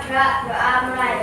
Doa mulai.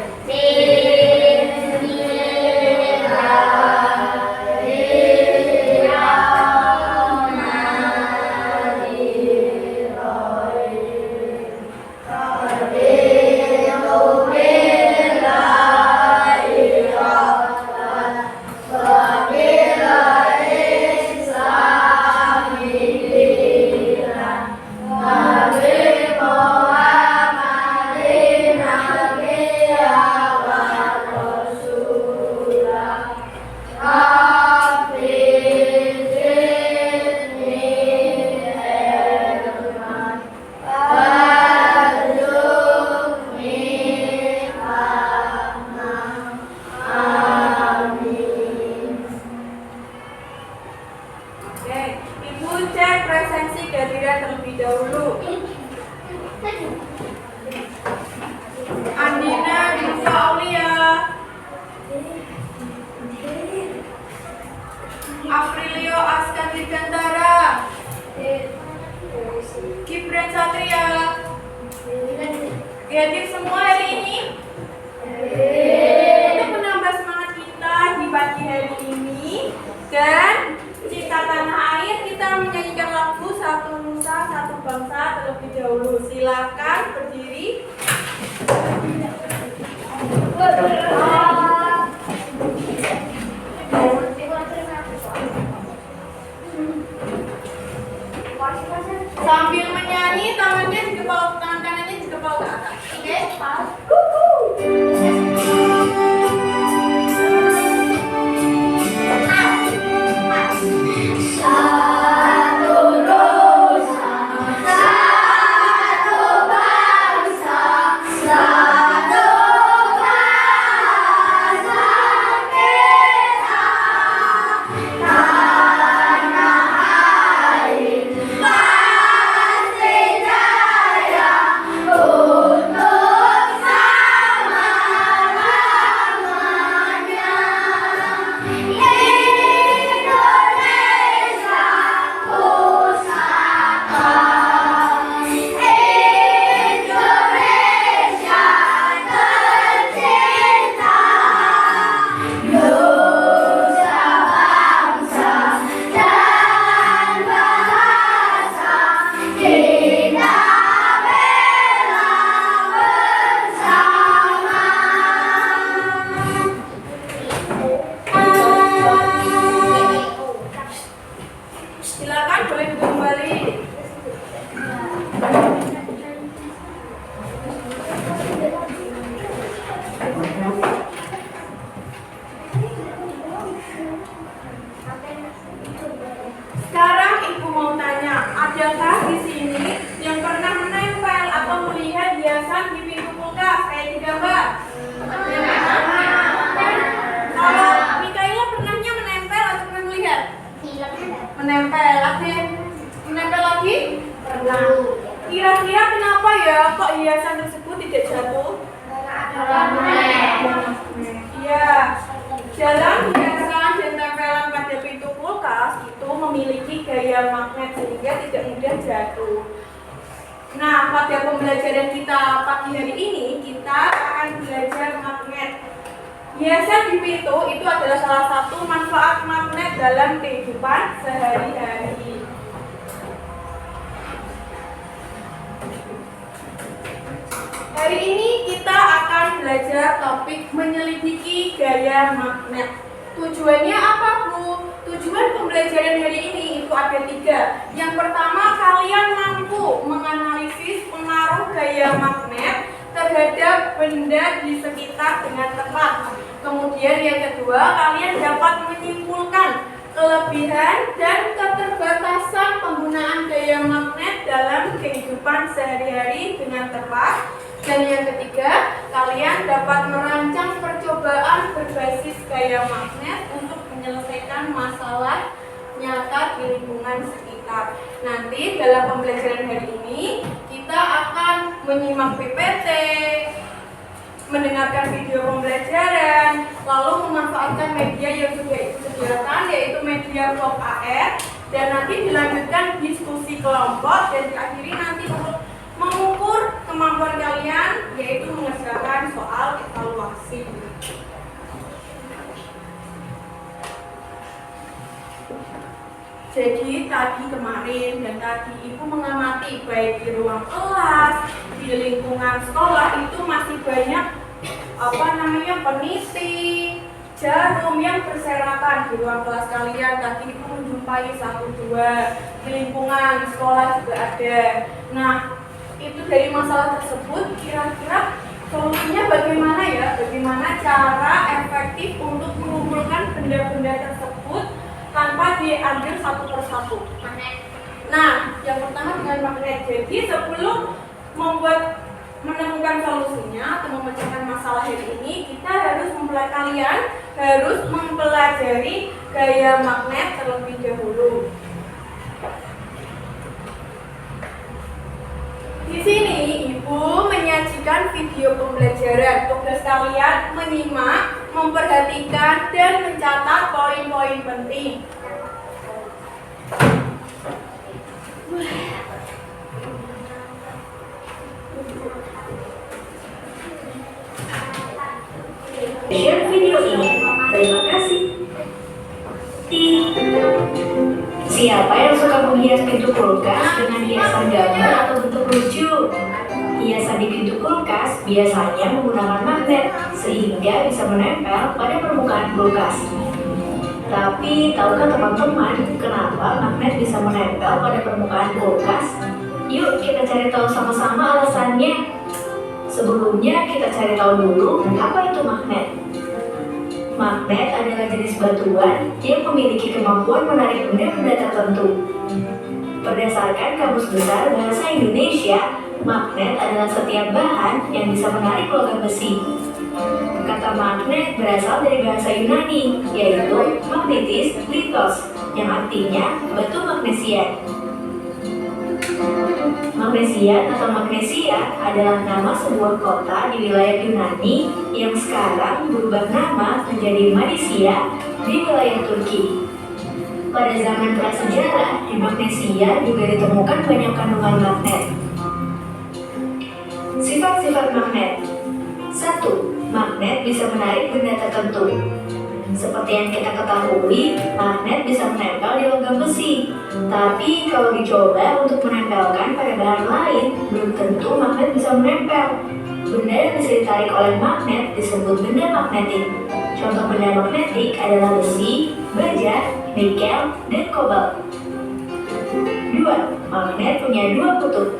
Andina Rizka Aulia, Aprilio Aska Dirgantara, Kipren Satria. Kreatif semua hari ini. Untuk menambah semangat kita di pagi hari ini dan cinta tanah air, kita menyanyikan lagu Satu Nusa Satu Bangsa terlebih dahulu. Silakan berdiri. Sambil menyanyi, tangannya dikepal, tangan kanannya dikepal ke atas. Oke? Silakan boleh duduk kembali. Sekarang Ibu mau tanya, adakah di sini yang pernah menempel atau melihat hiasan di pintu kulkas kayak di gambar? Kalau Mikaela pernahnya menempel atau pernah melihat? Menempel lagi? Menempel lagi? Pernah. Kira-kira kenapa ya kok hiasan tersebut tidak jatuh? Iya. Dalam hiasan dan tempelan pada pintu kulkas itu memiliki gaya magnet sehingga tidak mudah jatuh. Nah, pada pembelajaran kita pagi hari ini kita akan belajar magnet. Hiasan di pintu itu adalah salah satu manfaat magnet dalam kehidupan sehari-hari. Hari ini kita akan belajar topik menyelidiki gaya magnet. Tujuannya apa, Bu? Tujuan pembelajaran hari ini itu ada 3. Yang pertama, kalian mampu menganalisis pengaruh gaya magnet terhadap benda di sekitar dengan tepat. Kemudian yang kedua, kalian dapat menyimpulkan kelebihan dan keterbatasan penggunaan gaya magnet dalam kehidupan sehari-hari dengan tepat. Dan yang ketiga, kalian dapat merancang percobaan berbasis gaya magnet untuk menyelesaikan masalah nyata di lingkungan sekitar. Nanti dalam pembelajaran hari ini kita akan menyimak PPT, mendengarkan video pembelajaran, lalu memanfaatkan media yang sudah Ibu sediakan, yaitu media vlog AR, dan nanti dilanjutkan diskusi kelompok dan diakhiri nanti untuk mengukur kemampuan kalian, yaitu mengerjakan soal evaluasi. Jadi tadi kemarin dan tadi Ibu mengamati baik di ruang kelas, di lingkungan sekolah itu masih banyak peniti, jarum yang berserakan di ruang kelas kalian. Tadi Ibu menjumpai 1-2, di lingkungan sekolah juga ada. Nah, itu dari masalah tersebut kira-kira solusinya bagaimana ya? Bagaimana cara efektif untuk mengumpulkan benda-benda tersebut tanpa diambil satu persatu? Nah, yang pertama dengan magnet. Jadi sebelum menemukan solusinya atau memecahkan masalah ini, kita harus mempelajari gaya magnet terlebih dahulu. Di sini Ibu menyajikan video pembelajaran. Tugas kalian menyimak, memperhatikan, dan mencatat poin-poin penting. Share video ini. Terima kasih. Siapa yang suka menghias pintu kulkas dengan hiasan gambar atau bentuk lucu? Hiasan di pintu kulkas biasanya menggunakan magnet sehingga bisa menempel pada permukaan kulkas. Tapi tahukah teman-teman kenapa magnet bisa menempel pada permukaan kulkas? Yuk kita cari tahu sama-sama alasannya. Sebelumnya kita cari tahu dulu apa itu magnet. Magnet adalah jenis batuan yang memiliki kemampuan menarik benda-benda tertentu. Berdasarkan Kamus Besar Bahasa Indonesia, magnet adalah setiap bahan yang bisa menarik logam besi. Kata magnet berasal dari bahasa Yunani, yaitu magnetis litos, yang artinya batu magnesian. Magnesian atau Magnesia adalah nama sebuah kota di wilayah Yunani yang sekarang berubah nama menjadi Manesia di wilayah Turki. Pada zaman prasejarah, di Magnesia juga ditemukan banyak kandungan magnet. Sifat-sifat magnet. 1. Magnet bisa menarik benda tertentu. Seperti yang kita ketahui, magnet bisa menempel di logam besi. Tapi kalau dicoba untuk menempelkan pada bahan lain, belum tentu magnet bisa menempel. Benda yang bisa ditarik oleh magnet disebut benda magnetik. Contoh benda magnetik adalah besi, baja, nikel, dan kobalt. 2. Magnet punya dua kutub.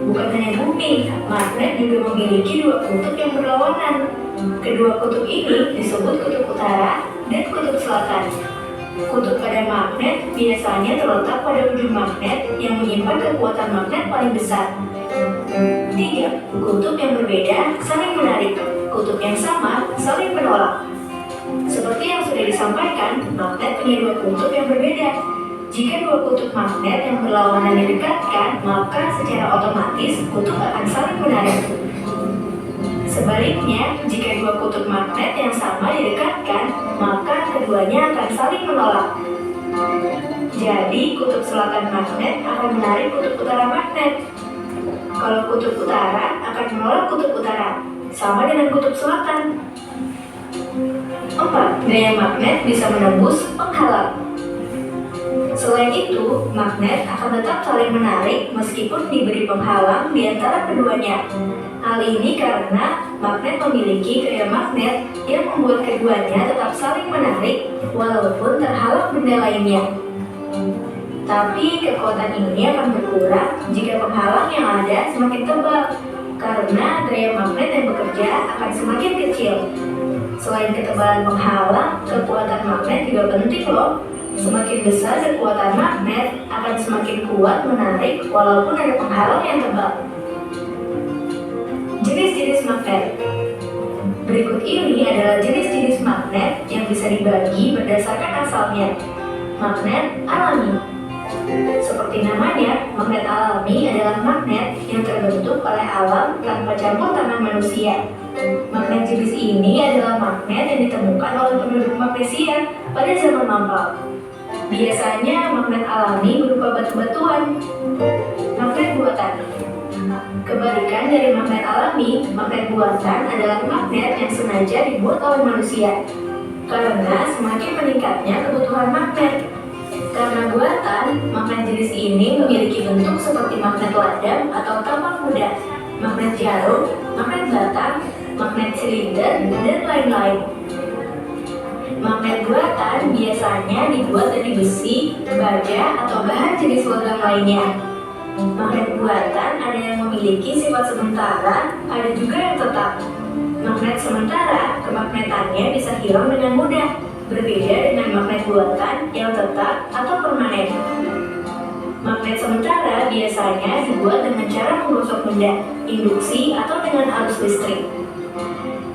Bukan hanya bumi, magnet juga memiliki dua kutub yang berlawanan. Kedua kutub ini disebut kutub utara dan kutub selatan. Kutub pada magnet biasanya terletak pada ujung magnet yang menyimpan kekuatan magnet paling besar. 3. Kutub yang berbeda saling menarik, kutub yang sama saling menolak. Seperti yang sudah disampaikan, magnet punya dua kutub yang berbeda. Jika dua kutub magnet yang berlawanan didekatkan, maka secara otomatis kutub akan saling menarik. Sebaliknya, jika dua kutub magnet yang sama didekatkan, maka keduanya akan saling menolak. Jadi, kutub selatan magnet akan menarik kutub utara magnet. Kalau kutub utara akan menolak kutub utara, sama dengan kutub selatan. 4. Gaya magnet bisa menembus penghalang. Selain itu, magnet akan tetap saling menarik meskipun diberi penghalang di antara keduanya. Hal ini karena magnet memiliki gaya magnet yang membuat keduanya tetap saling menarik walaupun terhalang benda lainnya. Tapi kekuatan ini akan berkurang jika penghalang yang ada semakin tebal, karena gaya magnet yang bekerja akan semakin kecil. Selain ketebalan penghalang, kekuatan magnet juga penting loh. Semakin besar kekuatan magnet akan semakin kuat menarik walaupun ada penghalang yang tebal. Jenis-jenis magnet. Berikut ini adalah jenis-jenis magnet yang bisa dibagi berdasarkan asalnya. Magnet alami. Seperti namanya, magnet alami adalah magnet yang terbentuk oleh alam tanpa campur tangan manusia. Magnet jenis ini adalah magnet yang ditemukan oleh penduduk Magnesia pada zaman lampau. Biasanya magnet alami berupa batu-batuan. Magnet buatan. Kebalikan dari magnet alami, magnet buatan adalah magnet yang sengaja dibuat oleh manusia. Karena semakin meningkatnya kebutuhan magnet. Karena buatan, magnet jenis ini memiliki bentuk seperti magnet ladang atau tapak muda, magnet jarum, magnet batang, magnet silinder, dan lain-lain. Magnet buatan biasanya dibuat dari besi, baja, atau bahan jenis logam lainnya. Magnet buatan ada yang memiliki sifat sementara, ada juga yang tetap. Magnet sementara, kemagnetannya bisa hilang dengan mudah, berbeda dengan magnet buatan yang tetap atau permanen. Magnet sementara biasanya dibuat dengan cara menggosok benda, induksi, atau dengan arus listrik.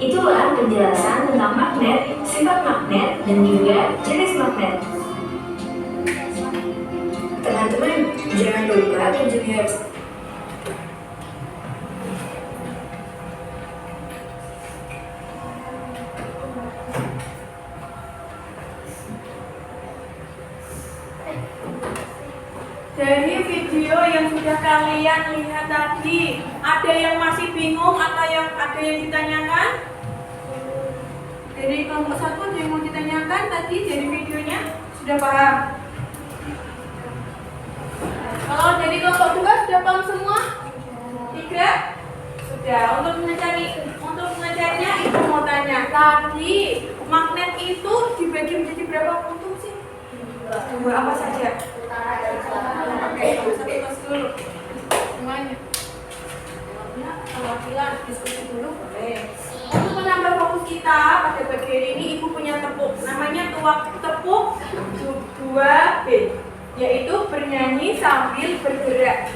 Itulah penjelasan tentang magnet, sifat magnet, dan juga jenis magnet. Teman-teman, jangan lupa kunjungi website. Dari video yang sudah kalian lihat tadi, ada yang masih bingung atau ada yang ditanyakan? Dari kelompok 1 ada yang mau ditanyakan tadi dari videonya? Sudah paham? Kalau dari kelompok 2 sudah paham semua? 3? Sudah. Untuk mengajarnya ibu mau tanya. Tadi magnet itu dibagi menjadi berapa kutub sih? 2 apa saja? Oke, satu kelas dulu. Semuanya. Perwakilan diskusi dulu boleh. Untuk menambah fokus kita pada bagian ini, ibu punya tepuk. Namanya tepuk 2B, yaitu bernyanyi sambil bergerak.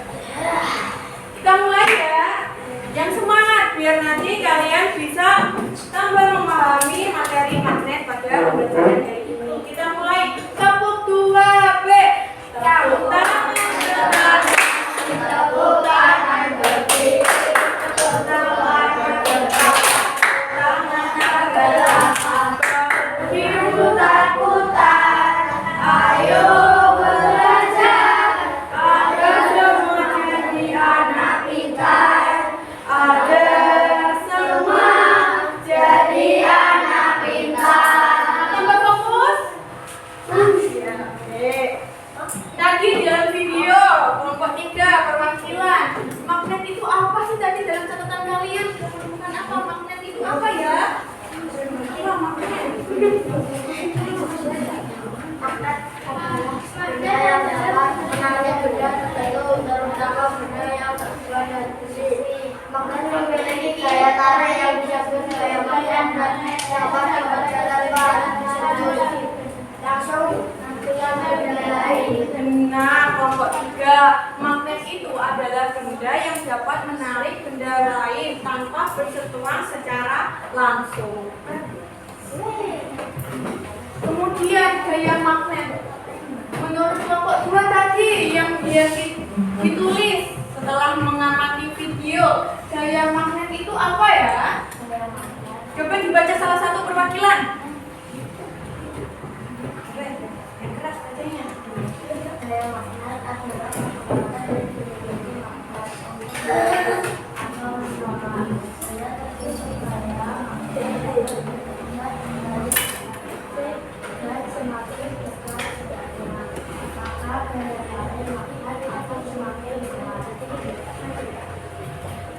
Kita mulai ya. Yang semangat biar nanti kalian bisa tambah memahami materi magnet pada pembelajaran hari ini. Kita mulai. Tepuk 2B. Tepuk tangan, tepuk tangan berdiri, tepuk tangan bergerak, tangan bergerak, diputar-putar. Ayo belajar agar semua jadi anak pintar, agar semua jadi anak pintar. Tambah fokus. Oke. Tadi dalam video kelompok 3 perwakilan, magnet itu apa sih tadi dalam catatan kalian? Bukan apa magnet itu apa ya? Apa magnet? Benda yang dapat menarik benda tertentu terutama benda yang terbuat dari besi. Magnet memiliki gaya tarik yang disebut gaya magnet dan dapat membaca dari bahan tersebut langsung dengan benda lain. Benar, kelompok 3. Magnet itu adalah benda yang dapat menarik benda lain tanpa bersentuhan secara langsung. Kemudian gaya magnet. Menurut kelompok 2 tadi yang dia ditulis setelah mengamati video, gaya magnet itu apa ya? Coba dibaca salah satu perwakilan. Yang keras bacanya. Gaya magnet adalah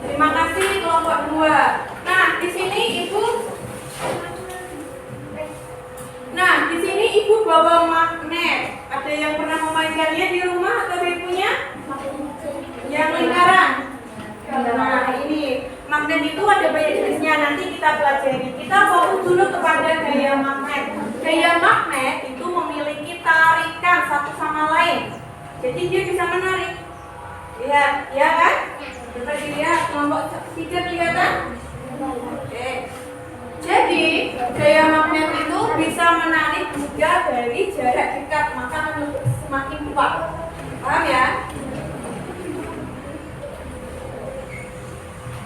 Terima kasih kelompok 2. Nah, di sini ibu bawa magnet. Ada yang pernah memainkannya di rumah atau di punya? Yang lingkaran. Nah, ini magnet itu ada banyak jenisnya. Nanti kita pelajari. Kita fokus dulu kepada gaya magnet. Gaya magnet itu memiliki tarikan satu sama lain. Jadi dia bisa menarik. Lihat, ya kan? Coba dilihat kelompok 3 kelihatan? Oke. Jadi gaya magnet itu bisa menarik juga dari jarak dekat, maka menutup semakin kuat. Paham ya?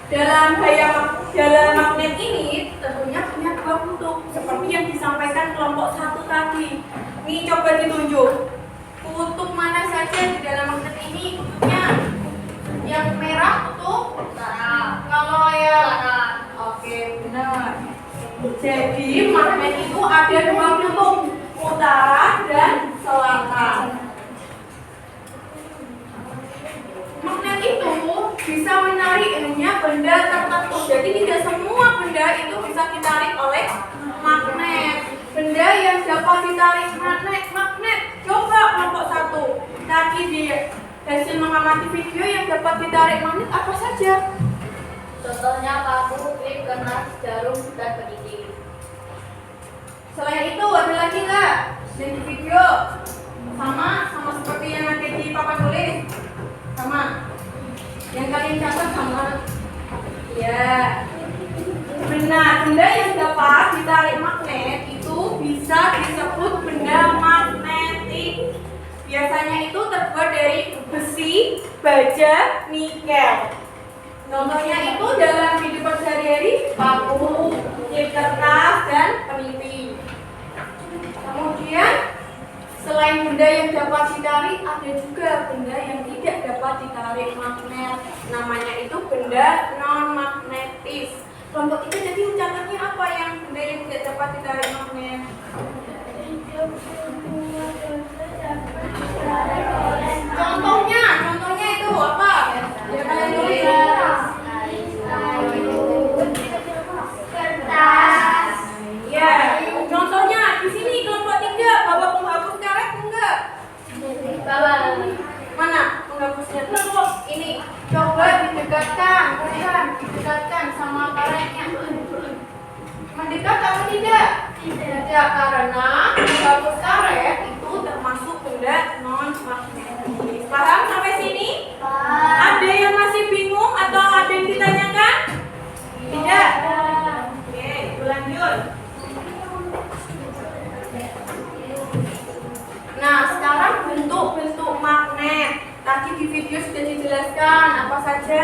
Dalam magnet ini tentunya punya 2 kutub seperti yang disampaikan kelompok 1 tadi. Ini coba ditunjuk. Kutub mana saja di dalam magnet ini kutubnya? Yang merah kutub Jadi magnet itu ada dua kutub, utara dan selatan. Magnet itu bisa menarik hanya benda tertentu. Jadi tidak semua benda itu bisa ditarik oleh magnet. Benda yang dapat ditarik magnet. Coba kelompok 1. Tadi di hasil mengamati video yang dapat ditarik magnet apa saja? Contohnya paku, klip, kertas, jarum, dan peniti. Selain itu ada lagi nggak? Yang di video sama seperti yang ada di papan tulis. Sama. Yang kalian catat sama. Ya. Benar, benda yang dapat ditarik magnet itu bisa disebut benda magnetik. Biasanya itu terbuat dari besi, baja, nikel. Contohnya itu dalam kehidupan sehari-hari paku, klip kertas, dan peniti. Kemudian selain benda yang dapat ditarik, ada juga benda yang tidak dapat ditarik magnet. Namanya itu benda non-magnetis. Kelompok 3 jadi ucapannya apa yang benda yang tidak dapat ditarik magnet? Contohnya itu apa? Ya kalian tulis. Kertas. Ya, contohnya di sini kelompok 3 bawa penghapus karet enggak? Bawa. Mana penghapusnya? Kelompok ini coba didekatkan sama karetnya. Mendekat atau tidak? Tidak, karena penghapus karet itu termasuk benda non-magnetis. Paham sampai sini? Ada yang masih bingung atau ada yang ditanyakan? Tidak? Oke, lanjut. Nah, sekarang bentuk-bentuk magnet. Tadi di video sudah dijelaskan apa saja.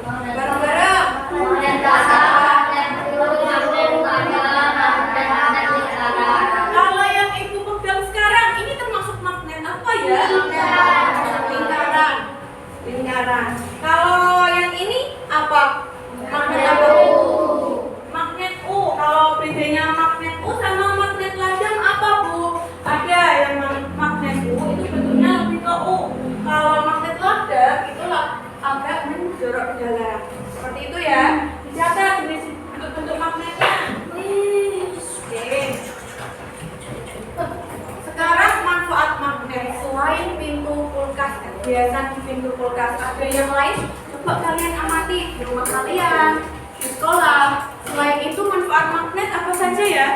Bareng-bareng. Magnet dasar, magnet peluru, magnet utara, magnet lingkaran. Kalau yang ibu pegang sekarang, ini termasuk magnet apa ya? Lingkaran. Kalau yang ini apa? Magnet apa? Magnet U. Kalau bedanya magnet U sama magnet ladang apa, Bu? Ada yang magnet U itu bentuknya lebih ke U. Kalau magnet ladang itulah agak menjorok ke dalam. Seperti itu ya. Dicatat jenis bentuk magnetnya. Oke. Sekarang manfaat magnet selain pintu kulkas, biasa di pintu kulkas ada yang lain. Coba kalian amati di rumah kalian, di sekolah. Selain itu manfaat magnet apa saja ya?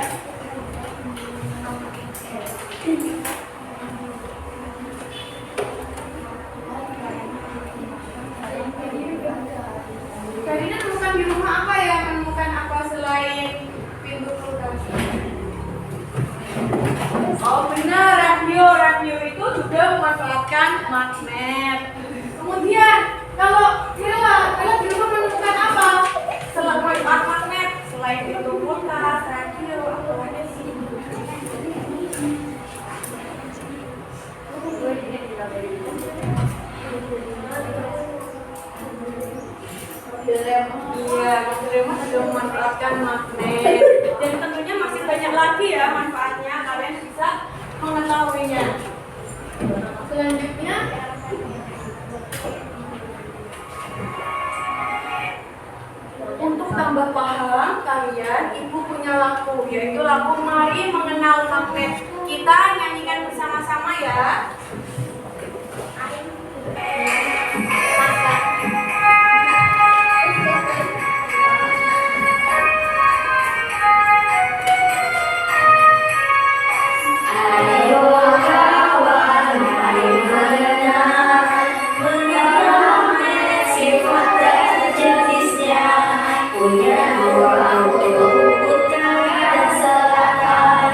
Karina menemukan di rumah apa ya? Menemukan apa selain pintu kulkas? Oh benar, radio itu juga memanfaatkan magnet. Kemudian kalau kalian di rumah menemukan apa selain manfaat magnet? Selain pintu kulkas, radio, apa lagi sih? Iya, mobil sudah memanfaatkan magnet. Dan tentunya masih banyak lagi ya manfaatnya. Kalian bisa mengetahuinya. Selanjutnya, untuk tambah paham kalian, ibu punya lagu, yaitu lagu Mari Mengenal Magnet. Kita nyanyikan bersama-sama ya. Punya dua kutub, utara dan selatan.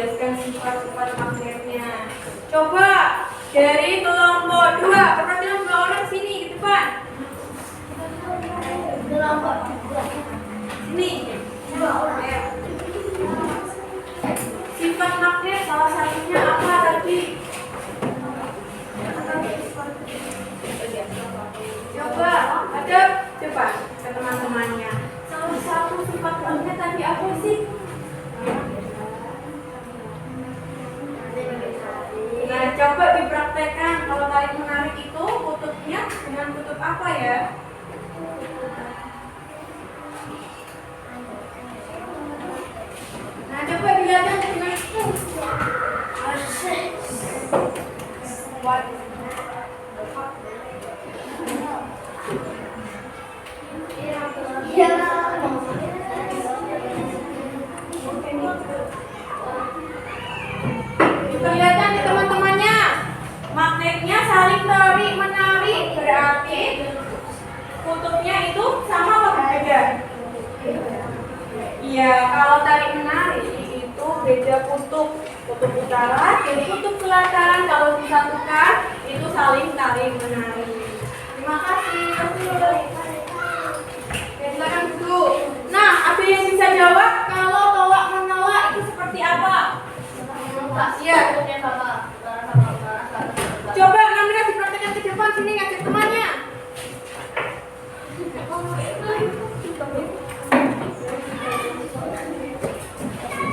menjelaskan sifat-sifat magnetnya. Coba dari kelompok 2, perhatikan 2 orang sini di depan. Sini. Sifat magnet salah satunya apa tadi? Coba ada coba ke teman-temannya. Salah satu sifat magnet tadi apa sih? Nah, coba dipraktekkan. Kalau tarik menarik itu kutubnya dengan kutub apa ya? Nah, coba dilihatkan dengan kelihatan di teman-temannya. Magnetnya saling tarik menarik, berarti kutubnya itu sama apa berbeda? Iya, kalau tarik menarik itu beda kutub. Kutub utara dan kutub selatan kalau disatukan itu saling tarik menarik. Terima kasih. Silakan duduk. Nah, ada yang bisa jawab kalau tolak menolak itu seperti apa? Iya. Coba Namira dipraktekkan ke depan sini ngajak temannya.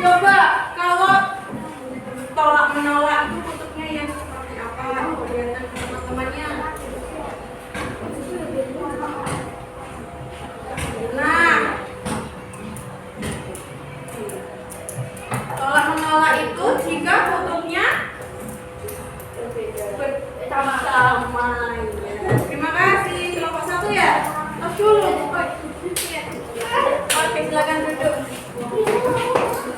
Coba kalau tolak menolak itu kutubnya yang seperti apa? Kelihatan teman-temannya. Nah, tolak menolak itu jika kutubnya sama. Terima kasih. Kelompok 1 ya. Tos dulu. Oke, silakan duduk.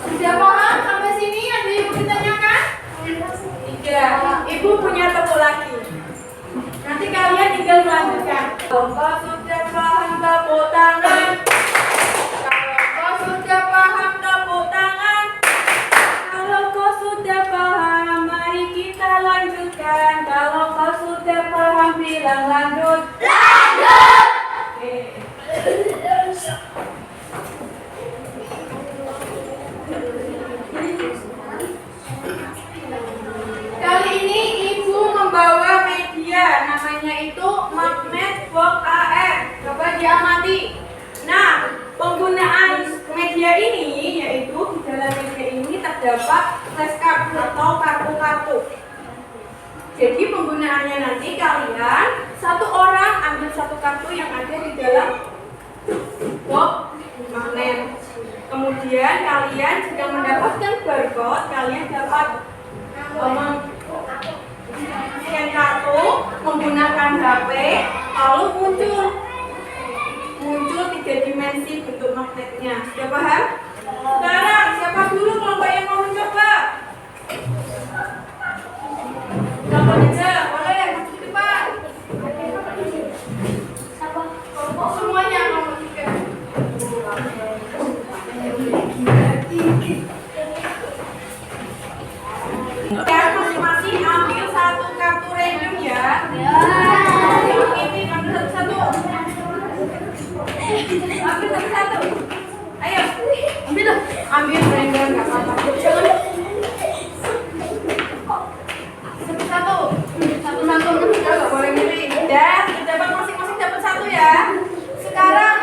Sudah paham sampai sini? Ada yang mau ditanyakan? Tidak. Ibu punya tepuk lagi. Nanti kalian tinggal melanjutkan. Kalau kau sudah paham, tepuk tangan. Kalau kau sudah paham, tepuk tangan. Kalau kau sudah paham, mari kita lanjutkan. Kalau kau sudah paham, bilang lanjut. Lanjut. Oke. Kali ini Ibu membawa media, namanya itu magnet box AR. Coba diamati. Nah, penggunaan media ini yaitu di dalam media ini terdapat flashcard atau kartu-kartu. Jadi penggunaannya nanti kalian satu orang ambil satu kartu yang ada di dalam box magnet. Kemudian kalian jika mendapatkan barcode, kalian dapat scan kartu menggunakan HP, lalu muncul 3 dimensi bentuk magnetnya. Sudah paham? Sekarang siapa dulu kelompok yang mau mencoba? Kelompok aja, boleh masuk ke depan. Kelompok semuanya kelompok 3. Masing-masing ambil satu kartu random ya. Ini ambil satu-satu. Ambil satu-satu. Ayo, ambil dong. Ambil random, nggak apa-apa. Jangan. Satu-satu. Satu-satu. Nggak boleh milih. Dan dapat masing-masing dapat satu ya. Sekarang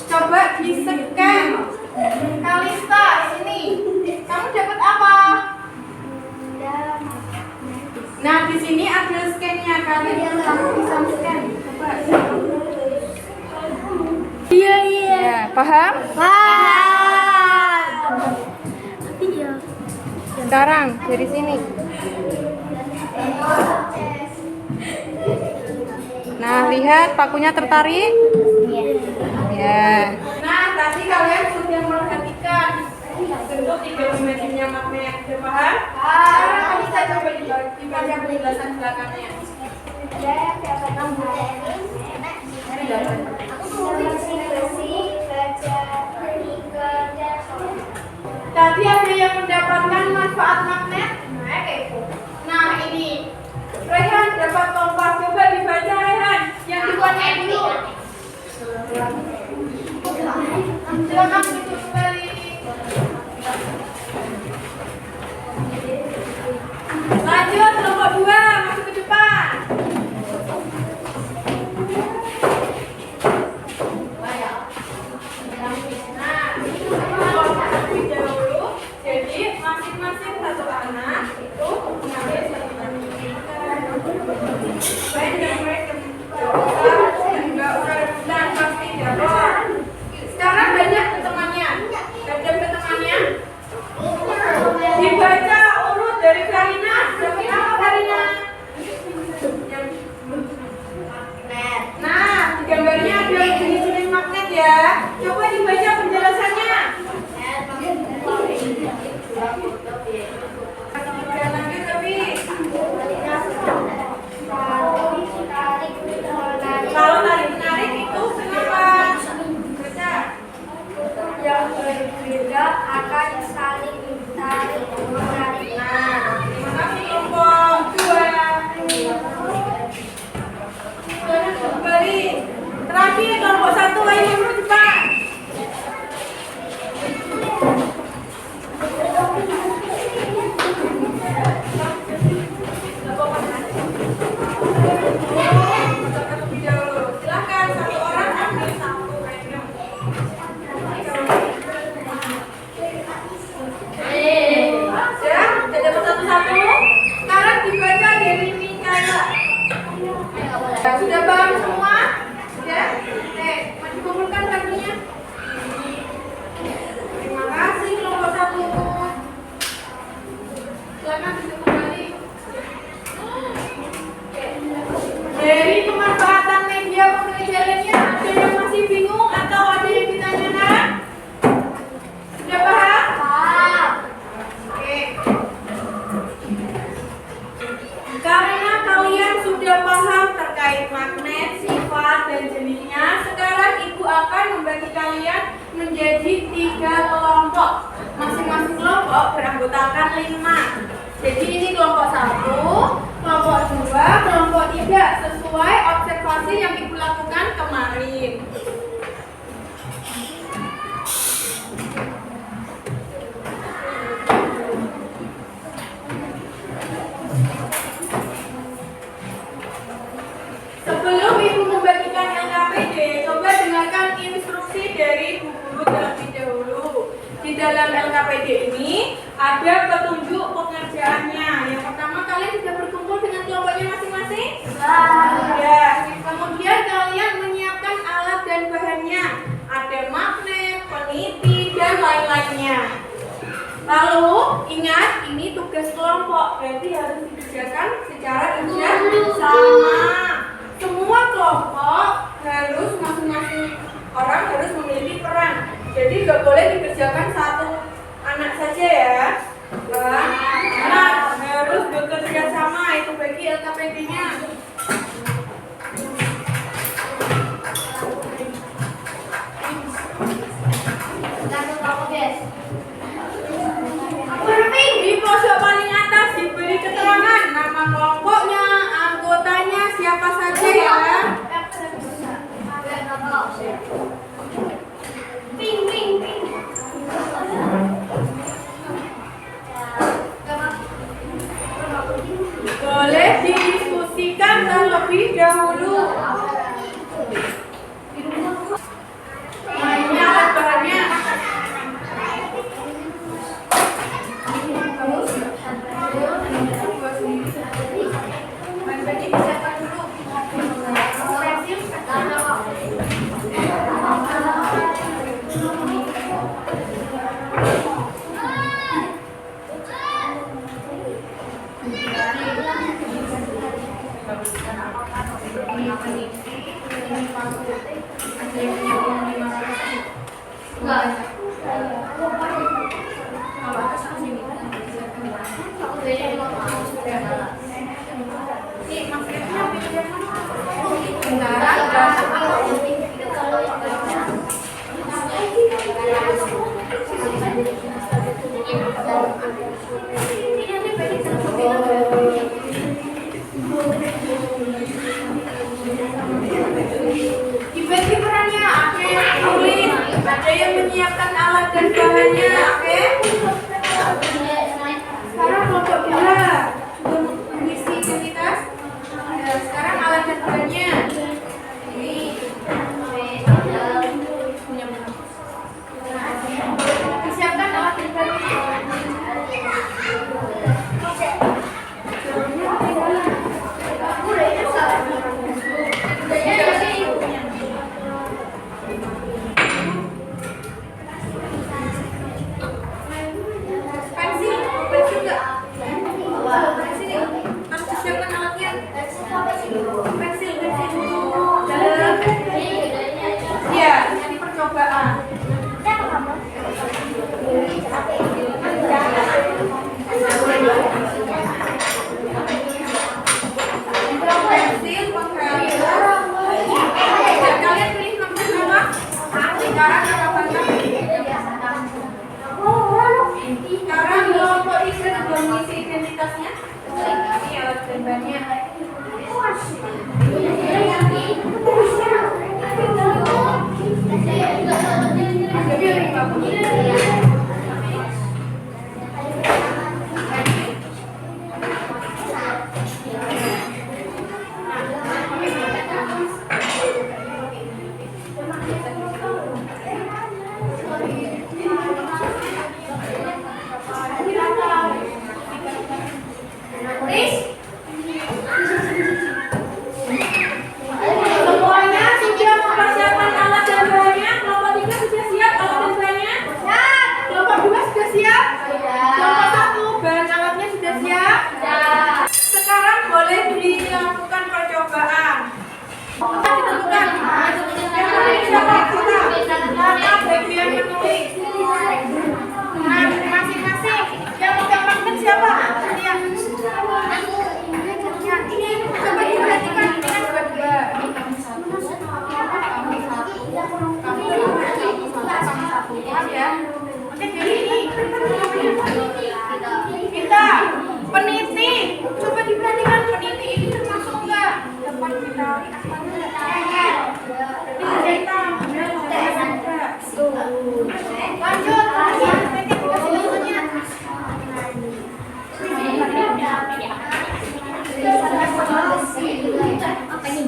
coba di-scan. Kalista, sini. Kamu dapat apa? Nah, di sini ada scan-nya. Kalian bisa scan. Coba. Iya. Ya, paham? Paham. Sekarang dari sini. Nah, lihat pakunya tertarik? Ya. Nah, tadi kalian sudah memperhatikan bentuk 3 dimensinya magnet. Sudah paham? Sekarang bisa coba dibaca penjelasan belakangnya. Tadi ada yang mendapat manfaat magnet? Nah ini, Rehan dapat kompas. Coba dibaca Rehan. Yang dibuatnya dulu. Silakan duduk kembali. Lanjut kelompok 2, masuk ke depan. Nah, terlebih dahulu, jadi masing-masing satu anak itu mengambil satu dan pasti jawab. Sekarang banyak ke temannya. Tajam ke temannya. Dibaca urut dari Karina. Dapat apa Karina? Nah, di gambarnya ada jenis-jenis magnet ya. Coba dibaca penjelasannya. Lanjut tapi. Kalau tarik menarik itu kenapa? Baca. Yang berbeda akan saling tarik menarik. Nah, terima kasih kelompok 2. Silakan kembali. Terakhir kelompok 1 ayo masuk cepat. Silakan satu orang ambil satu random. Sudah dapat satu-satu. Sekarang dibaca dari Mikaela. Sudah paham semua? Sudah? Masih kumpulkan kartunya. Terima kasih kelompok 1. Silakan duduk kembali. Dari pemanfaatan media pembelajarannya, ada yang masih bingung atau ada yang ditanyakan? Sudah paham? Paham. Oke. Karena kalian sudah paham terkait magnet, sifat, dan jenisnya, sekarang Ibu akan membagi kalian menjadi 3 kelompok. Masing-masing kelompok beranggotakan 5. Jadi ini kelompok 1, kelompok 2, kelompok 3 sesuai observasi yang Ibu lakukan kemarin. Sebelum Ibu membagikan LKPD, coba dengarkan instruksi dari Bu Guru terlebih dahulu. Di dalam LKPD ini ada petunjuk pengerjaannya. Yang pertama, kalian sudah berkumpul dengan kelompoknya masing-masing? Ya. Kemudian kalian menyiapkan alat dan bahannya. Ada magnet, peniti, dan lain-lainnya. Lalu ingat, ini tugas kelompok, berarti harus dikerjakan secara bersama. Semua kelompok harus masing-masing orang harus memiliki peran. Jadi nggak boleh dikerjakan satu anak saja ya. Anak harus bekerja sama, itu bagi LKPD-nya. Di pojok paling atas diberi keterangan nama kelompoknya, anggotanya siapa saja ya. Boleh didiskusikan terlebih dahulu. Nah, ini alat bahannya. Sekarang jawabannya. Sekarang kelompok tiga sudah mengisi identitasnya. Ini alat gambarnya. Semuanya sudah mempersiapkan alat dan bahannya. Kelompok 3 sudah siap alat dan bahannya? Siap. Kelompok 2 sudah siap? Kelompok 1 bahan alatnya sudah siap? Siap. Sekarang boleh dilakukan percobaan. Ditentukan. Yang menulis siapa? Mana bagian menulis? Nah, masing-masing. Yang pegang magnet siapa? Lihat. Ini coba diperhatikan dengan dua-dua. Ya. Oke, jadi ini kita peniti. Coba diperhatikan peniti ini termasuk enggak? Dapat kita lanjut.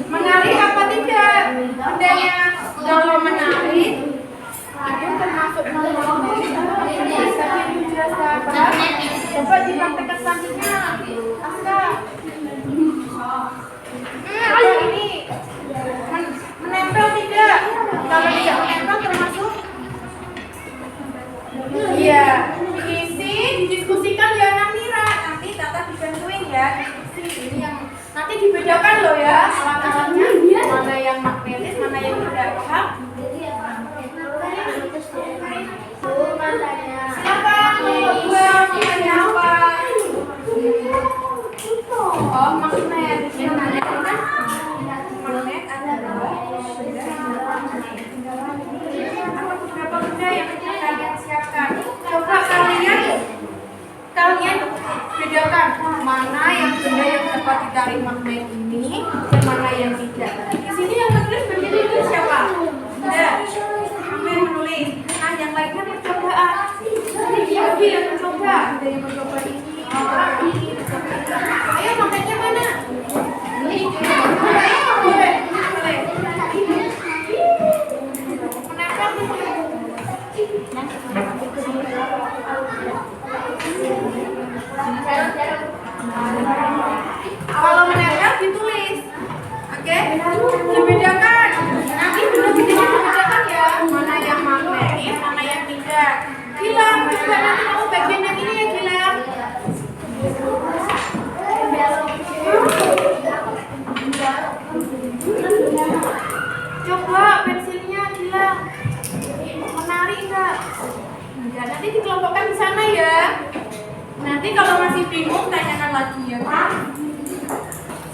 Menari apa tidak? Bendanya kalau menari itu termasuk coba dipraktekkan selanjutnya. Aska. Ini menempel tidak? Kalau tidak menempel termasuk? Iya. Diisi, didiskusikan ya Namira. Nanti Tata dibantuin ya. Ini yang nanti dibedakan loh ya alat-alatnya, mana yang magnetis, mana yang tidak. Paham? Silakan dua namanya apa? Oh, magnet. Yang mana kan? Magnet ada dua. Ada beberapa benda yang kalian siapkan. Coba kalian bedakan mana yang benda yang dapat ditarik magnet ini dan mana yang tidak. Di sini yang menulis bagian ini siapa? Tidak. Kamu yang menulis. Nah, yang lainnya percobaan. Bagi yang mencoba. Ada yang mencoba ini. Ayo magnetnya mana? Ini. Boleh. Menempel di mana? Kalau menempel ditulis, oke? Dibedakan. Nanti benda-bendanya dibedakan ya. Mana yang magnetis, mana yang tidak. Gilang, coba nanti kamu bagian yang ini ya Gilang. Coba pensilnya Gilang. Menarik enggak? Enggak, nanti dikelompokkan di sana ya. Nanti kalau masih bingung tanyakan lagi ya Pak.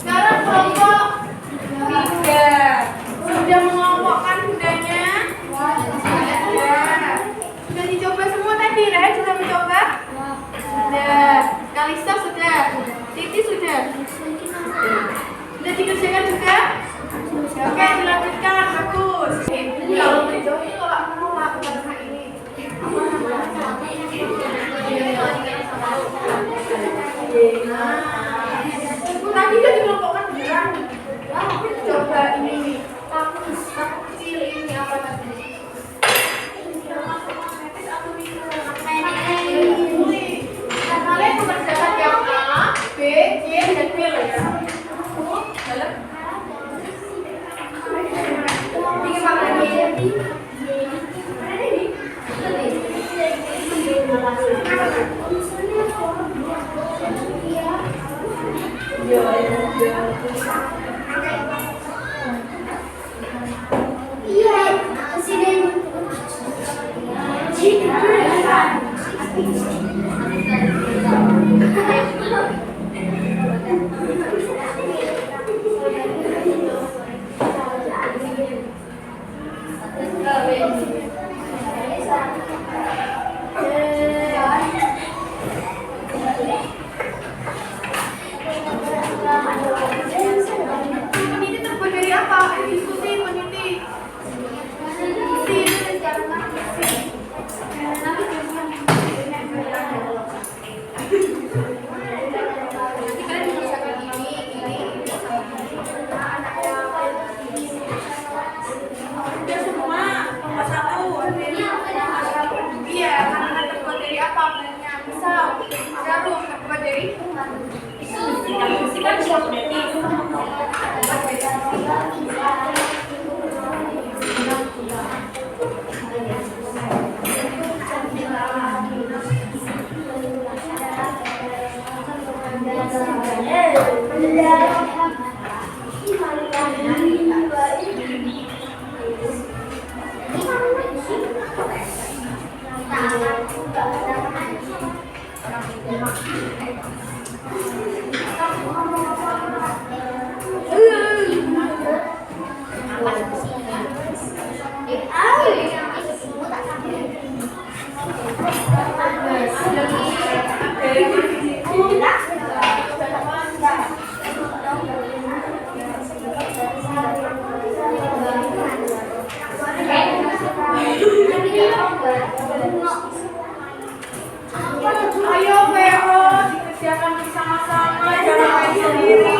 Sekarang kelompok 3 sudah mengelompokkan bendanya. Sudah dicoba semua tadi, Rehan sudah mencoba? Sudah. Kalista sudah. Titi sudah. Sudah dikerjakan juga? Oke, dilanjutkan. Bagus. Kalau menjauh ini kalau aku mau lakukan ini. Tadi kan dikelompokkan beneran. Coba ini aku kecil ini apa tadi? Kalian mengerjakan yang A, B, C, dan B loh ya. Dalam. Ini apa lagi? Peneliti terbuat dari apa? Diskusi peneliti. Nanti kalian menyelesaikan ini udah semua kelas 1 iya, karena terbuat dari apa apelnya? Misal jarum terbuat dari Diskusi kan bisa peneliti. Ayo Vero, dikerjakan bersama-sama, jangan main sendiri.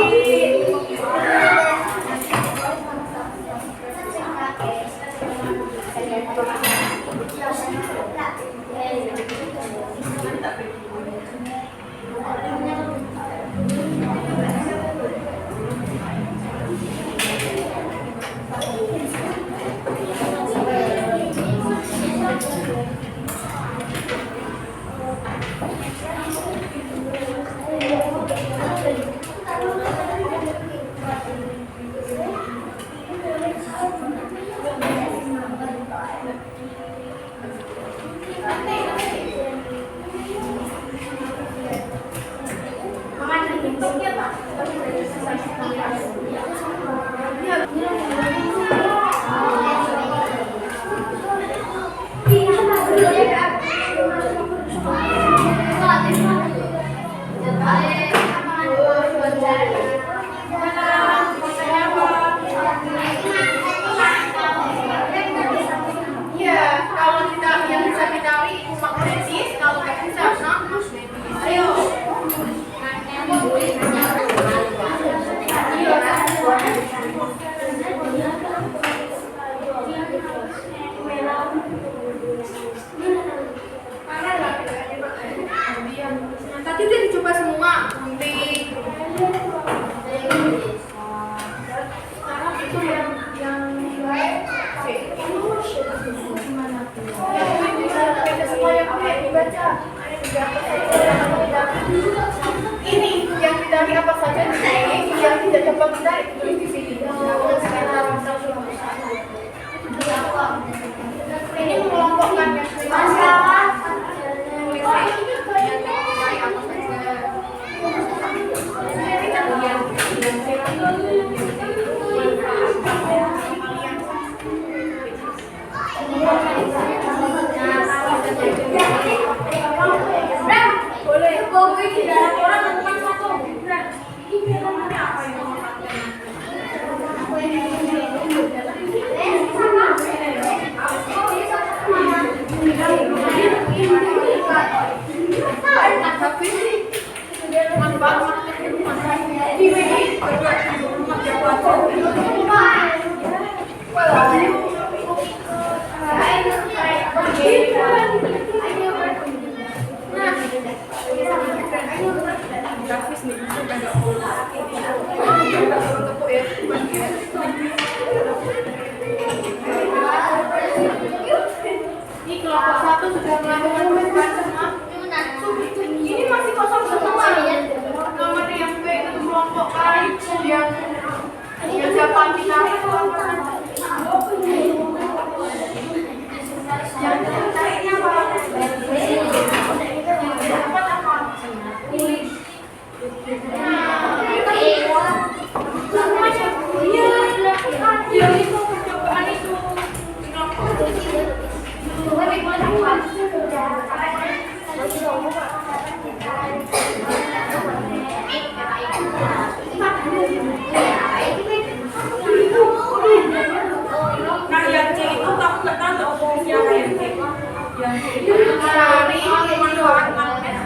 Iya, kalau kita yang bisa dicari magnetis, kalau nggak bisa namus. Ayo. Tadi udah dicoba semua, gunting. Sekarang itu yang beda supaya pakai dibaca. Ini yang dicari apa saja di sini, yang tidak dapat dicari tulis di sini. Ini mengelompokkan yang masalah. Boleh, boleh tidak ada orang yang cuma satu. Ini apa yang Ini kelompok satu sudah melakukan semua. Ini masih kosong semua. Nomor yang B itu kelompokkan yang siapa ditarik yang tariknya apa? Dapat apa? Tulis. Iya, itu percobaan itu. Nah, yang C itu kamu nggak tahu siapa yang C? Yang C itu cari manfaat magnet.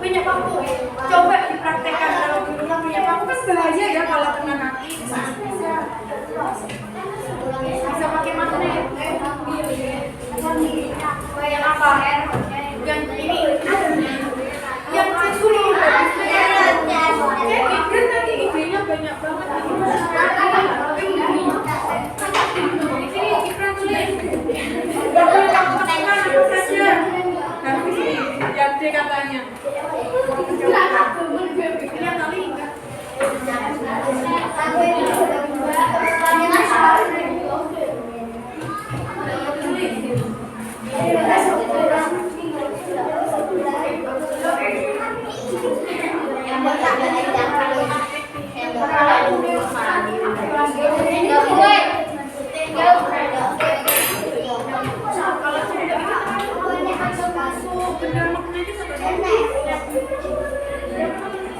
Minyak bambu, coba dipraktekkan kalau di rumah. Minyak bambu kan bahaya ya kalau kena kaki. Bisa pakai magnet. Yang apa? Yang ini. Yang dulu. Kan tadi idenya banyak banget. Yang D katanya.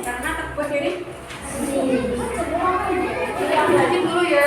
Karena takut ini. Lanjut dulu ya.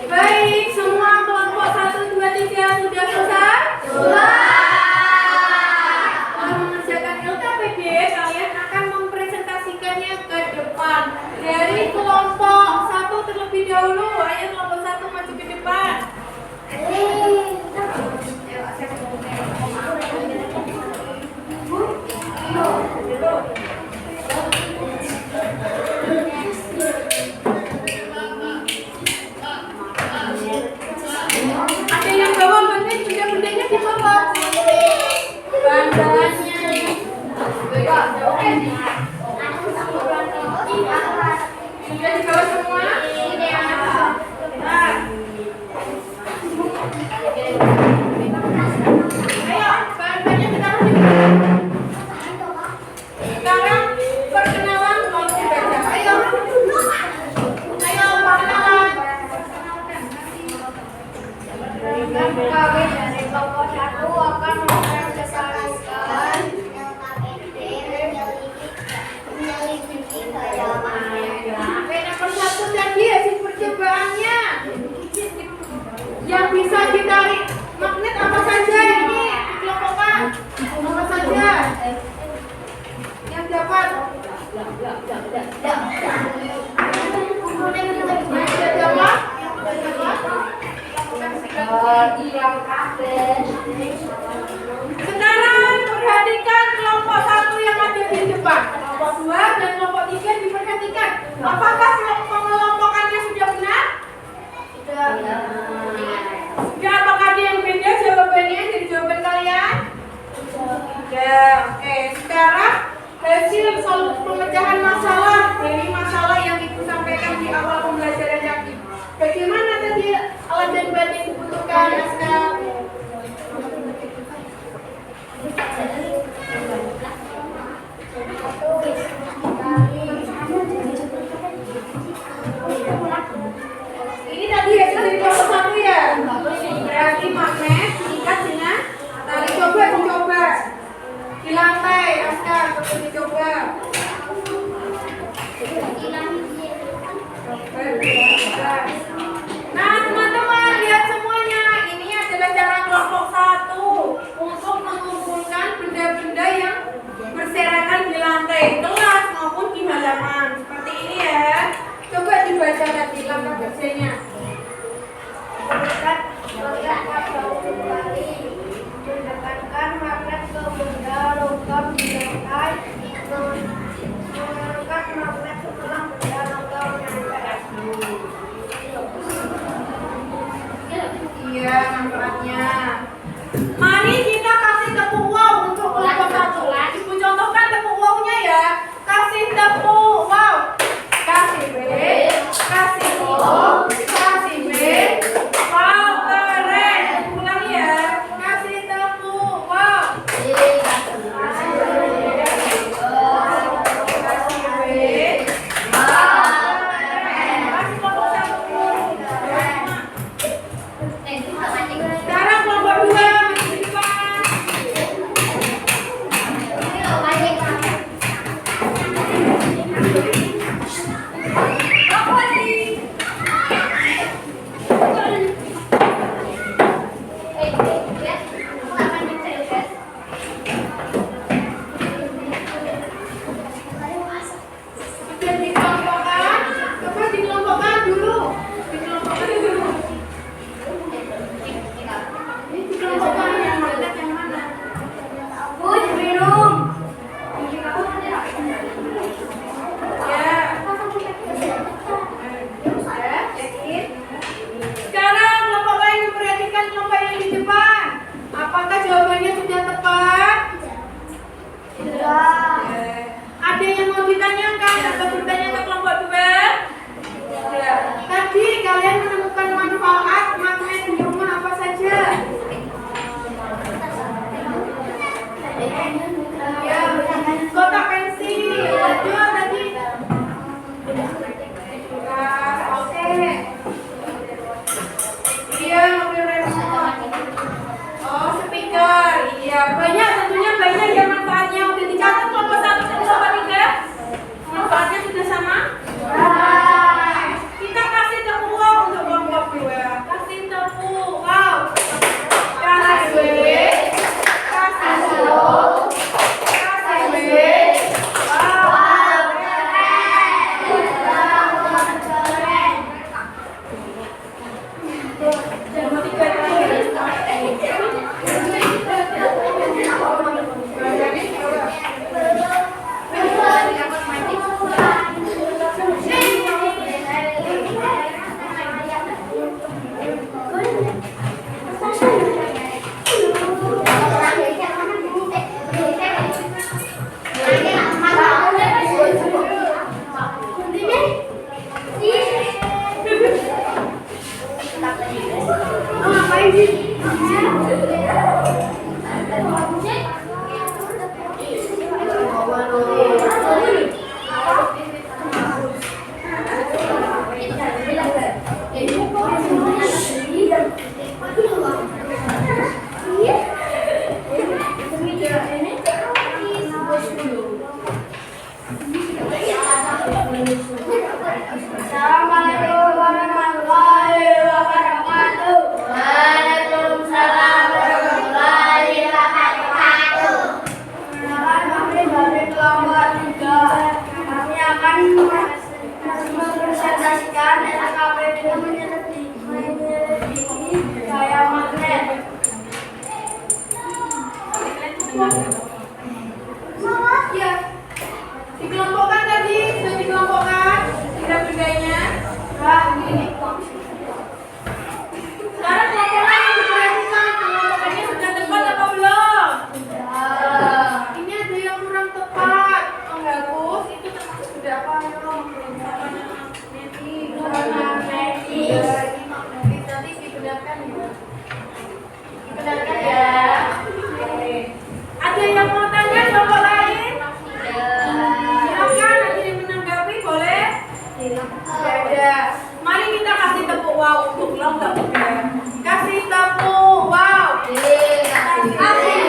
Baik, semua kelompok 1, 2, 3 sudah selesai? Setelah mengerjakan LKPD, kalian akan mempresentasikannya ke depan. Dari kelompok 1 terlebih dahulu, ayo kelompok 1 maju ke depan. Ada yang bawa benda-bendanya di bawah. Bandanya. Sudah dibawa semua? Nah. Ayo, bahan-bahannya kita kasih. Sekarang perkenalan mau dibaca. Ayo. Ayo, perkenalan. Kami dari kelompok 1 akan mempresentasikan menyelidiki gaya magnet. Oke, nomor 1 tadi hasil percobaannya. Yang bisa ditarik magnet apa saja ini? Dikelompokkan. Apa saja? Yang dapat. Yang dapat. Sekarang perhatikan kelompok 1 Coba coba. Nah teman-teman lihat semuanya, ini adalah cara kelompok 1 untuk mengumpulkan benda-benda yang berserakan di lantai kelas maupun di halaman seperti ini ya. Coba dibaca tadi langkah kerjanya. Mendekatkan magnet ke benda logam di lantai, mengangkat magnet setelah benda logam menempel. Iya, manfaatnya. Mari kita kasih tepuk wow untuk kelompok 1. Ibu contohkan tepuk wow-nya ya. Kasih tepuk wow. Kasih B, kasih O, kasih B. Wow, keren. Ulang ya. Kasih tepuk wow. Kasih B. Kasih kelompok 1. Sekarang kelompok 2 masih di depan. Sudah dikelompokkan? Coba dikelompokkan dulu. Dikelompokkan dulu. Dikelompokkan yang mana? Yang mana? Minum. Ya. Sudah, yakin? Sekarang kelompok lain memperhatikan kelompok yang di depan. Apakah jawabannya sudah tepat? Sudah. Ada yang mau ditanyakan atau bertanya ke kelompok 2? Ya. Tadi kalian menemukan manfaat magnet di rumah apa saja? Ya, kotak pensil. Ada tadi. Oke. Iya, mobil remote. Oh, speaker. Iya, banyak tentunya banyak ya manfaatnya. Udah dicatat kelompok 1 dan kelompok 3. Manfaatnya sudah sama? Kita kasih tepuk wow untuk kelompok 2. Kasih tepuk wow. Kasih B. Kasih O. Kasih B. Wow. Jangan tiga ngapain sih? Assalamualaikum warahmatullahi wabarakatuh. Waalaikumsalam warahmatullahi wabarakatuh. Perkenalkan kami dari kelompok 3. Kami akan mempresentasikan LKPD menyelidiki gaya magnet. Ya, dikelompokkan tadi, sudah dikelompokkan benda-bendanya. Nah, ini. Sekarang kelompok lain diperhatikan, kelompokannya sudah tepat atau belum? Ini ada yang kurang tepat. Oh, bagus. Itu termasuk sudah apa? Magnetis. Nanti dibenarkan ya. Dibenarkan ya. Oke. Ada yang mau tanya kelompok lain? Silakan, ada yang menanggapi, boleh? Tidak ada. Mari kita kasih tepuk wow untuk kelompok 3. Kasih tepuk wow. Kasih. Kasih.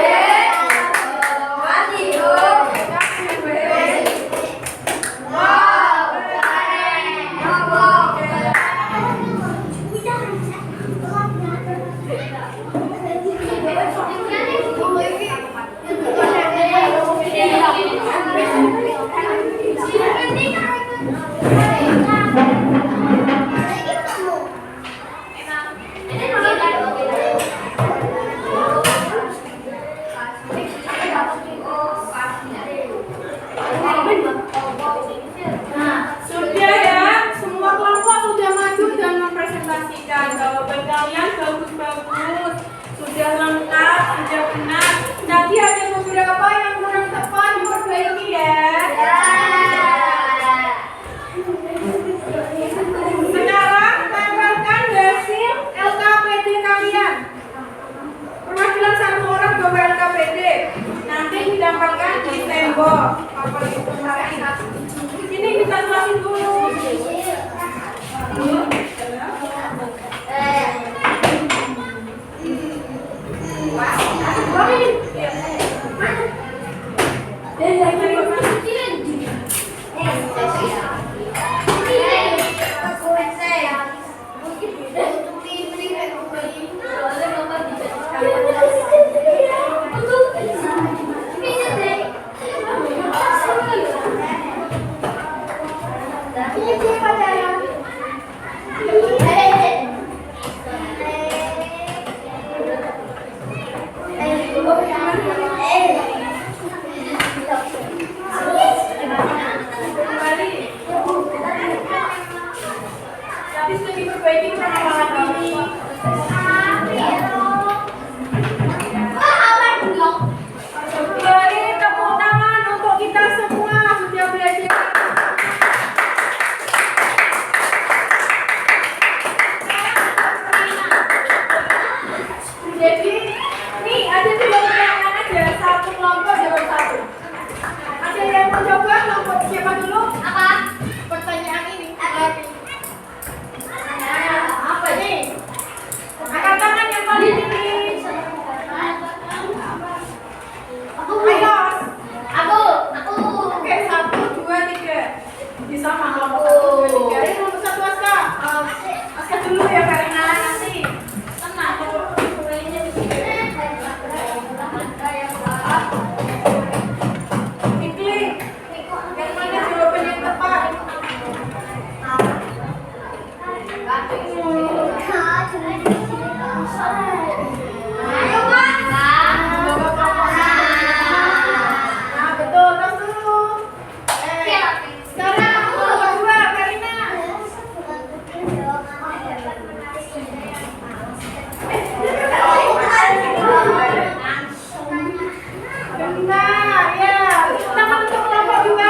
Nah, sudah ya, semua kelompok sudah maju dan mempresentasikan. Jawaban kalian bagus-bagus, sudah lengkap, sudah benar. Nanti ada beberapa yang kurang tepat diperbaiki ya. Sekarang tampilkan hasil LKPD kalian. Perwakilan satu orang bawa LKPD. Nanti ditampilkan di tembok. Ini kita jelasin dulu. Tapi sudah diperbaiki permasalahan ini. Beri tepuk tangan untuk kita semua sudah belajar. Jadi, nih ada 3 pertanyaan aja, satu kelompok jawab satu. Ada yang mau coba kelompok siapa dulu? Apa? Pertanyaan ini. Apa nih? Angkat tangan yang paling tinggi. Ayo. Aku. Oke, 1, 2, 3. Bisa mah kelompok 1, 2, 3. Ini kelompok 1 Aska. Aska dulu ya Karina nanti. Tenang. Iklim. Yang mana jawaban yang tepat? Ayo, Pak. Nah, betul. Tos dulu. Sekarang kelompok 2 Karina. Benar, ya. Tangan untuk kelompok 2.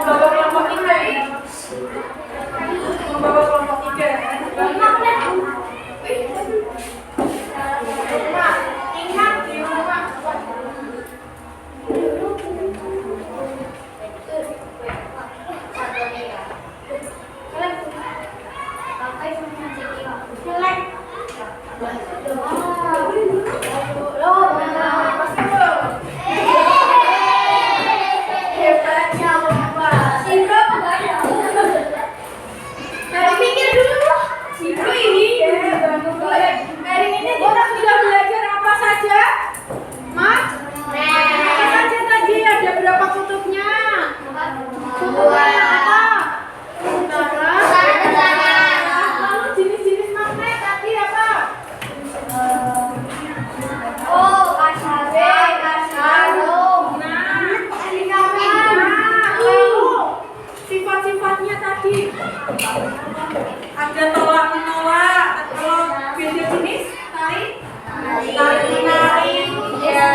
Membawa kelompok 3 ya. Membawa kelompok 3. Ingat di rumah. Selek. Hebatnya Bapak. Dari pikir dulu. Itu ini. Hari ini kita sudah belajar apa saja? Mas? Apa saja tadi? Ada berapa kutubnya? Kutubnya apa? Utara. Lalu jenis-jenis magnet tadi apa? Sifat-sifatnya tadi ada tolak menolak, kalau beda jenis tarik menarik. Ya,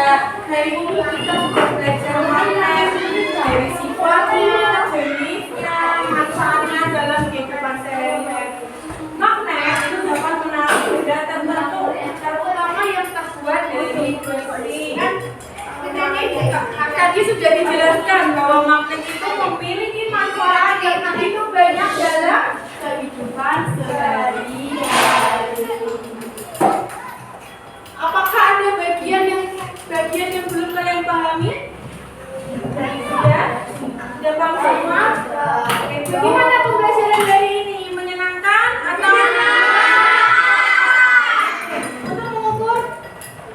hari ini kita sudah belajar magnet dari sifatnya, jenisnya, manfaatnya dalam kehidupan sehari-hari. Magnet itu dapat menarik benda tertentu, terutama yang terbuat dari besi. Tadi sudah dijelaskan bahwa magnet itu memiliki manfaat yang begitu banyak dalam kehidupan sehari-hari. Apakah ada bagian yang belum kalian pahami? Ya, sudah paham semua? Oke, bagaimana pembelajaran hari ini? Menyenangkan atau? Untuk mengukur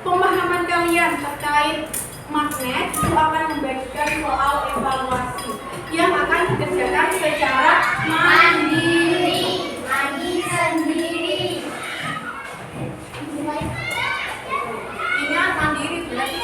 pemahaman kalian terkait magnet, itu akan membagikan soal evaluasi yang akan dikerjakan secara mandiri. Ingat mandiri berarti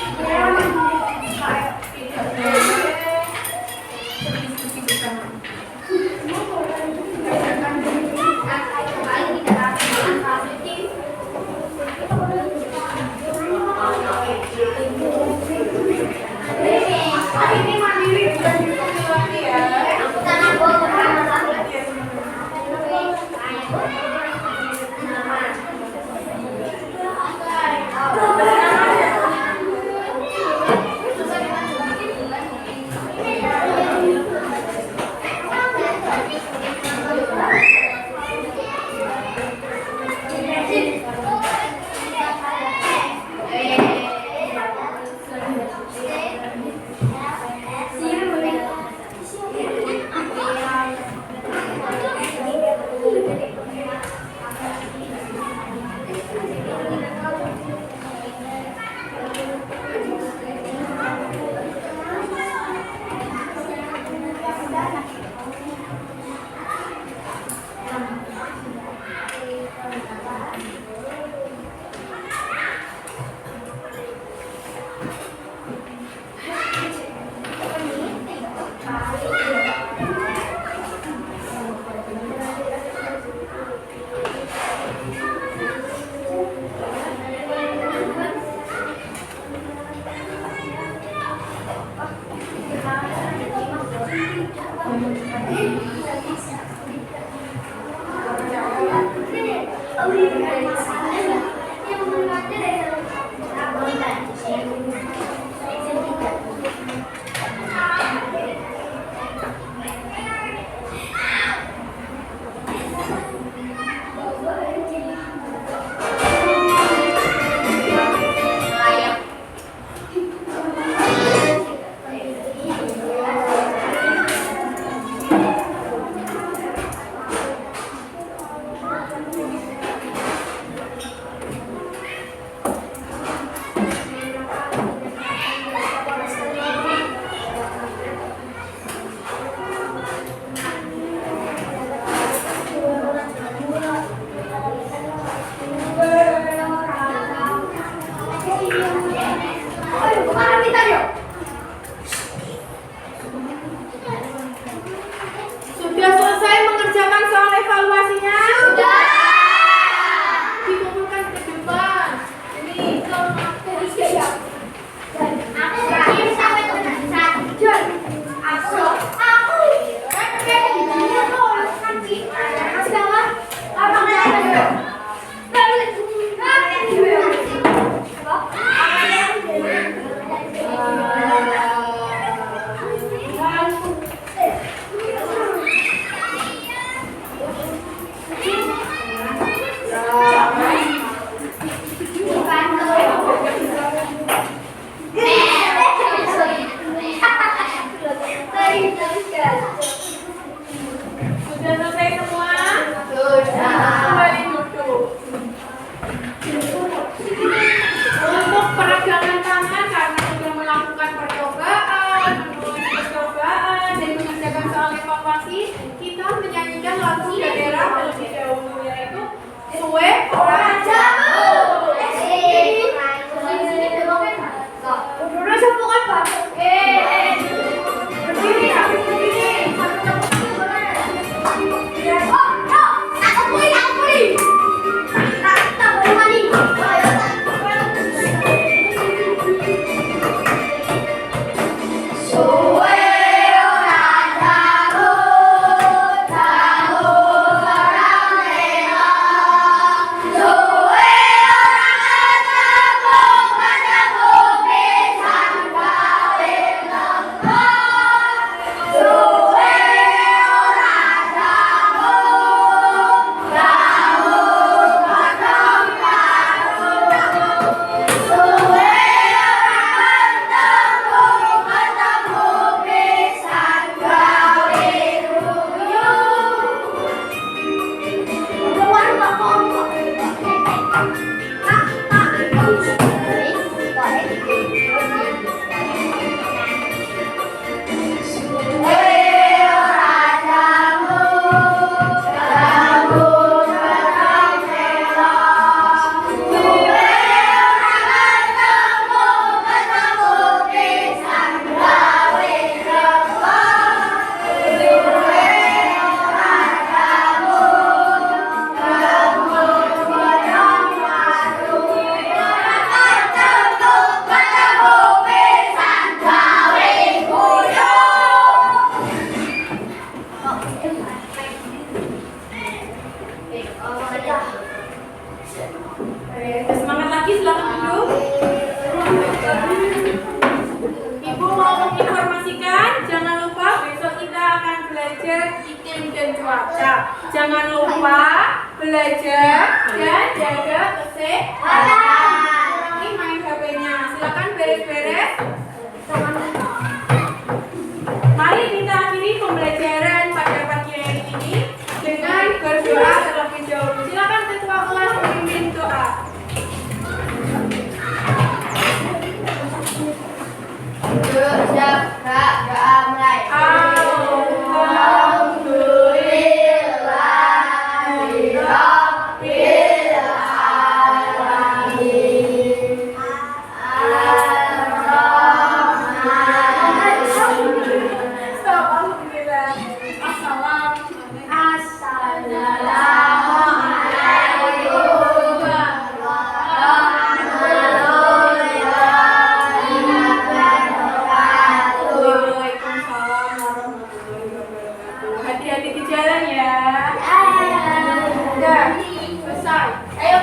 membaca. Jangan lupa belajar dan jaga kesehatan. Kurangi main HP-nya. Silakan beres-beres. Mari kita akhiri pembelajaran pada pagi hari ini dengan berdoa terlebih dahulu. Silakan ketua kelas memimpin doa. Siap, Kak, doa mulai. Hati-hati di jalan ya. Udah, selesai. Ayo,